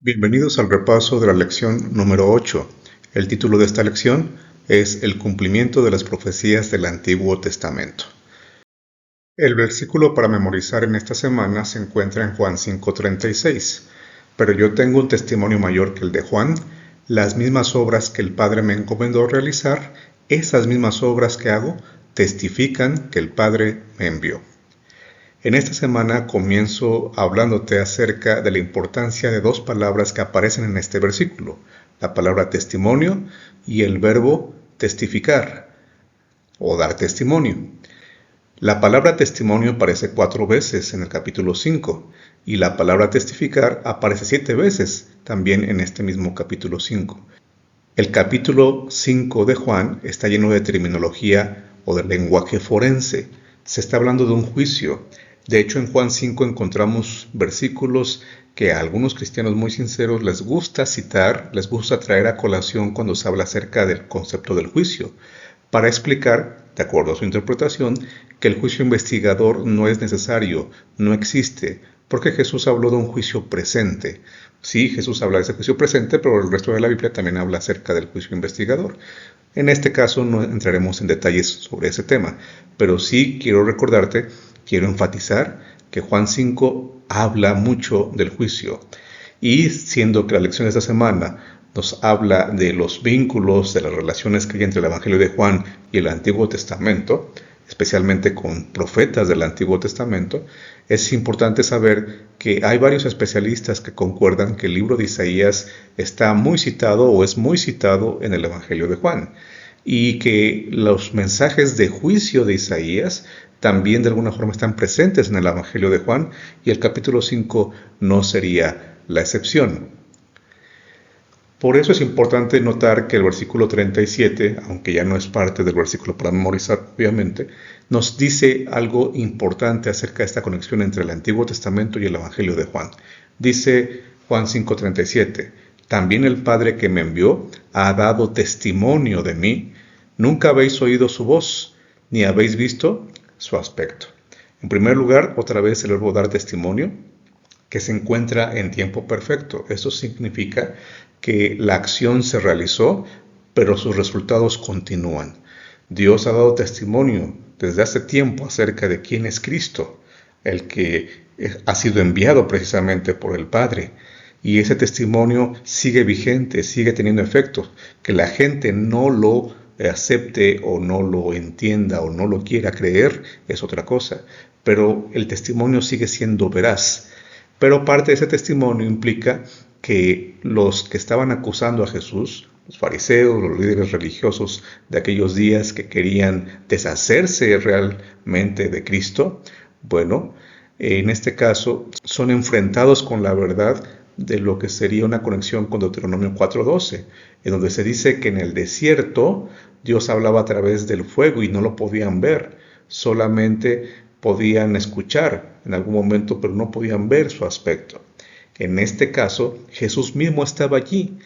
Bienvenidos al repaso de la lección número 8. El título de esta lección es El cumplimiento de las profecías del Antiguo Testamento. El versículo para memorizar en esta semana se encuentra en Juan 5:36. Pero yo tengo un testimonio mayor que el de Juan, las mismas obras que el Padre me encomendó realizar, esas mismas obras que hago, testifican que el Padre me envió. En esta semana comienzo hablándote acerca de la importancia de dos palabras que aparecen en este versículo, la palabra testimonio y el verbo testificar o dar testimonio. La palabra testimonio aparece 4 veces en el capítulo 5 y la palabra testificar aparece 7 veces también en este mismo capítulo 5. El capítulo 5 de Juan está lleno de terminología o de lenguaje forense. Se está hablando de un juicio. De hecho, en Juan 5 encontramos versículos que a algunos cristianos muy sinceros les gusta citar, les gusta traer a colación cuando se habla acerca del concepto del juicio, para explicar, de acuerdo a su interpretación, que el juicio investigador no es necesario, no existe, porque Jesús habló de un juicio presente. Sí, Jesús habla de ese juicio presente, pero el resto de la Biblia también habla acerca del juicio investigador. En este caso no entraremos en detalles sobre ese tema, pero sí quiero enfatizar que Juan 5 habla mucho del juicio. Y siendo que la lección de esta semana nos habla de los vínculos, de las relaciones que hay entre el Evangelio de Juan y el Antiguo Testamento, especialmente con profetas del Antiguo Testamento, es importante saber que hay varios especialistas que concuerdan que el libro de Isaías está muy citado o es muy citado en el Evangelio de Juan, y que los mensajes de juicio de Isaías también de alguna forma están presentes en el Evangelio de Juan, y el capítulo 5 no sería la excepción. Por eso es importante notar que el versículo 37, aunque ya no es parte del versículo para memorizar, obviamente, nos dice algo importante acerca de esta conexión entre el Antiguo Testamento y el Evangelio de Juan. Dice Juan 5:37, también el Padre que me envió ha dado testimonio de mí. Nunca habéis oído su voz, ni habéis visto su aspecto. En primer lugar, otra vez el verbo dar testimonio, que se encuentra en tiempo perfecto. Esto significa que la acción se realizó, pero sus resultados continúan. Dios ha dado testimonio desde hace tiempo acerca de quién es Cristo, el que ha sido enviado precisamente por el Padre. Y ese testimonio sigue vigente, sigue teniendo efecto. Que la gente no lo acepte o no lo entienda o no lo quiera creer es otra cosa. Pero el testimonio sigue siendo veraz. Pero parte de ese testimonio implica que los que estaban acusando a Jesús, los fariseos, los líderes religiosos de aquellos días que querían deshacerse realmente de Cristo, bueno, en este caso son enfrentados con la verdad de lo que sería una conexión con Deuteronomio 4:12, en donde se dice que en el desierto Dios hablaba a través del fuego y no lo podían ver, solamente podían escuchar en algún momento, pero no podían ver su aspecto. En este caso, Jesús mismo estaba allí.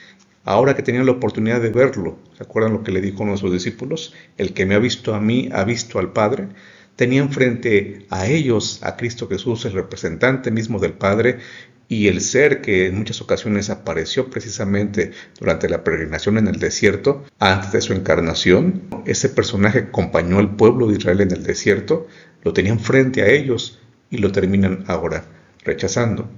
Ahora que tenían la oportunidad de verlo, ¿se acuerdan lo que le dijo a nuestros discípulos? El que me ha visto a mí, ha visto al Padre. Tenían frente a ellos a Cristo Jesús, el representante mismo del Padre, y el ser que en muchas ocasiones apareció precisamente durante la peregrinación en el desierto, antes de su encarnación. Ese personaje que acompañó al pueblo de Israel en el desierto, lo tenían frente a ellos y lo terminan ahora rechazando.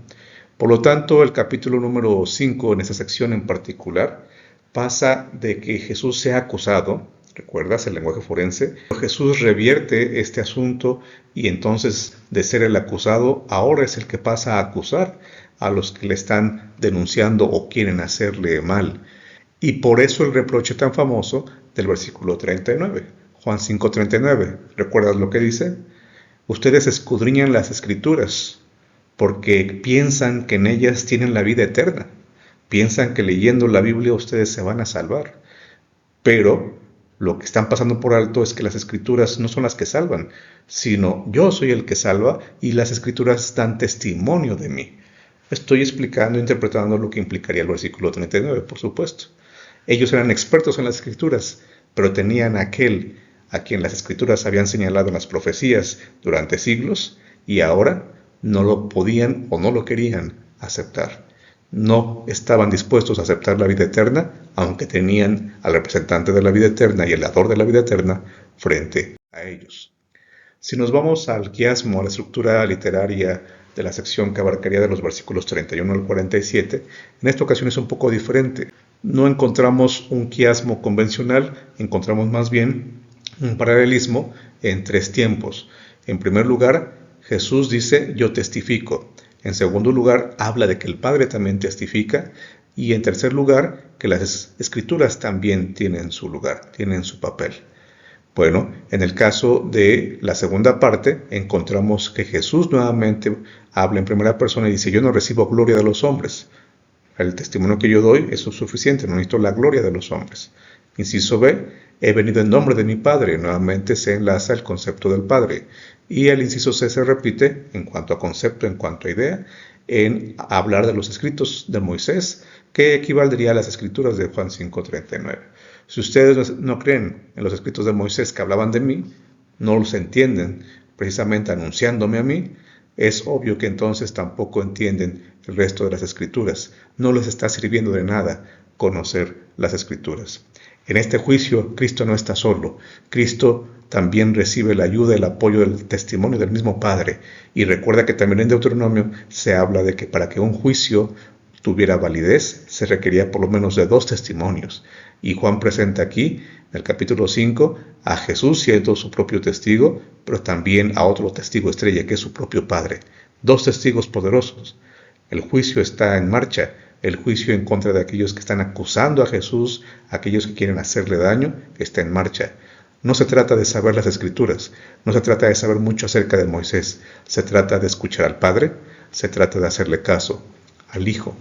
Por lo tanto, el capítulo número 5, en esta sección en particular, pasa de que Jesús sea acusado. ¿Recuerdas el lenguaje forense? Jesús revierte este asunto y entonces de ser el acusado, ahora es el que pasa a acusar a los que le están denunciando o quieren hacerle mal. Y por eso el reproche tan famoso del versículo 39, Juan 5:39. ¿Recuerdas lo que dice? Ustedes escudriñan las Escrituras porque piensan que en ellas tienen la vida eterna. Piensan que leyendo la Biblia ustedes se van a salvar. Pero lo que están pasando por alto es que las Escrituras no son las que salvan, sino yo soy el que salva y las Escrituras dan testimonio de mí. Estoy explicando, interpretando lo que implicaría el versículo 39, por supuesto. Ellos eran expertos en las Escrituras, pero tenían aquel a quien las Escrituras habían señalado en las profecías durante siglos y ahora no lo podían o no lo querían aceptar. no estaban dispuestos a aceptar la vida eterna, aunque tenían al representante de la vida eterna y el dador de la vida eterna frente a ellos. Si nos vamos al quiasmo, a la estructura literaria de la sección que abarcaría de los versículos 31 al 47, en esta ocasión es un poco diferente. No encontramos un quiasmo convencional, encontramos más bien un paralelismo en tres tiempos. En primer lugar, Jesús dice, yo testifico. En segundo lugar, habla de que el Padre también testifica. Y en tercer lugar, que las Escrituras también tienen su lugar, tienen su papel. Bueno, en el caso de la segunda parte, encontramos que Jesús nuevamente habla en primera persona y dice, yo no recibo gloria de los hombres. El testimonio que yo doy es suficiente, no necesito la gloria de los hombres. Inciso B, he venido en nombre de mi Padre. Nuevamente se enlaza el concepto del Padre. Y el inciso C se repite en cuanto a concepto, en cuanto a idea, en hablar de los escritos de Moisés, que equivaldría a las escrituras de Juan 5:39. Si ustedes no creen en los escritos de Moisés que hablaban de mí, no los entienden precisamente anunciándome a mí, es obvio que entonces tampoco entienden el resto de las escrituras. No les está sirviendo de nada conocer las escrituras. En este juicio, Cristo no está solo. Cristo también recibe la ayuda y el apoyo del testimonio del mismo Padre. Y recuerda que también en Deuteronomio se habla de que para que un juicio tuviera validez, se requería por lo menos de 2 testimonios. Y Juan presenta aquí, en el capítulo 5, a Jesús siendo su propio testigo, pero también a otro testigo estrella, que es su propio Padre. 2 testigos poderosos. El juicio está en marcha. El juicio en contra de aquellos que están acusando a Jesús, aquellos que quieren hacerle daño, está en marcha. No se trata de saber las Escrituras, no se trata de saber mucho acerca de Moisés, se trata de escuchar al Padre, se trata de hacerle caso al Hijo.